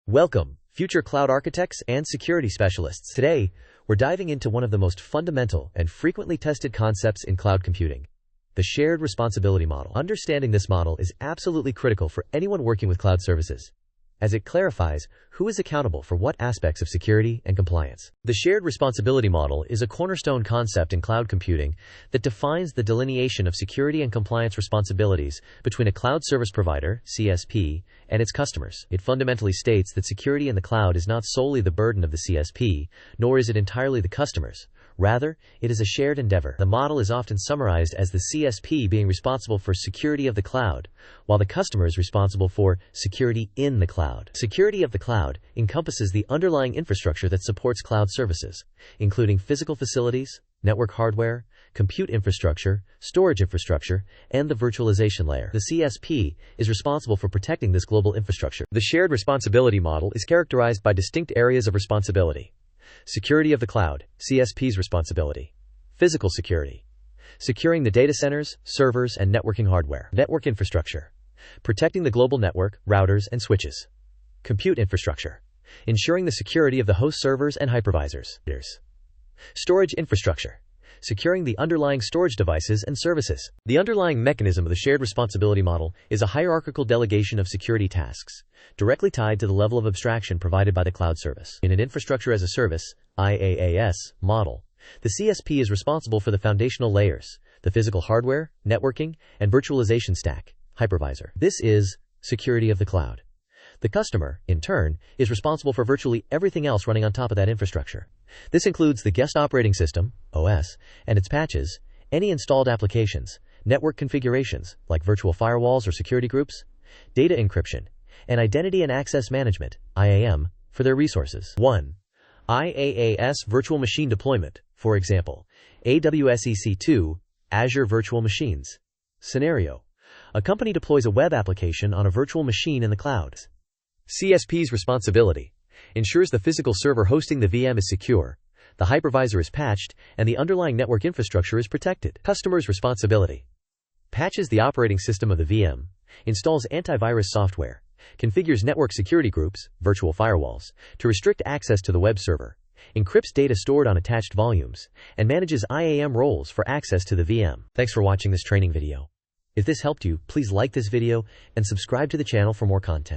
Welcome, future cloud architects and security specialists. Today, we're diving into one of the most fundamental and frequently tested concepts in cloud computing, the shared responsibility model. Understanding this model is absolutely critical for anyone working with cloud services, as it clarifies who is accountable for what aspects of security and compliance. The shared responsibility model is a cornerstone concept in cloud computing that defines the delineation of security and compliance responsibilities between a cloud service provider, CSP, and its customers. It fundamentally states that security in the cloud is not solely the burden of the CSP, nor is it entirely the customer's. Rather, it is a shared endeavor. The model is often summarized as the CSP being responsible for security of the cloud, while the customer is responsible for security in the cloud. Security of the cloud encompasses the underlying infrastructure that supports cloud services, including physical facilities, network hardware, compute infrastructure, storage infrastructure, and the virtualization layer. The CSP is responsible for protecting this global infrastructure. The shared responsibility model is characterized by distinct areas of responsibility. Security of the cloud, CSP's responsibility. Physical security, securing the data centers, servers, and networking hardware. Network infrastructure, protecting the global network, routers, and switches. Compute infrastructure, ensuring the security of the host servers and hypervisors. Storage infrastructure, securing the underlying storage devices and services. The underlying mechanism of the shared responsibility model is a hierarchical delegation of security tasks, directly tied to the level of abstraction provided by the cloud service. In an infrastructure as a service, IaaS, model, the CSP is responsible for the foundational layers, the physical hardware, networking, and virtualization stack, hypervisor. This is security of the cloud. The customer, in turn, is responsible for virtually everything else running on top of that infrastructure. This includes the guest operating system, OS, and its patches, any installed applications, network configurations, like virtual firewalls or security groups, data encryption, and identity and access management, IAM, for their resources. 1. IaaS virtual machine deployment, for example, AWS EC2, Azure Virtual Machines. Scenario: a company deploys a web application on a virtual machine in the cloud. CSP's responsibility ensures the physical server hosting the VM is secure, the hypervisor is patched, and the underlying network infrastructure is protected. Customer's responsibility patches the operating system of the VM, installs antivirus software, configures network security groups, virtual firewalls, to restrict access to the web server, encrypts data stored on attached volumes, and manages IAM roles for access to the VM. Thanks for watching this training video. If this helped you, please like this video and subscribe to the channel for more content.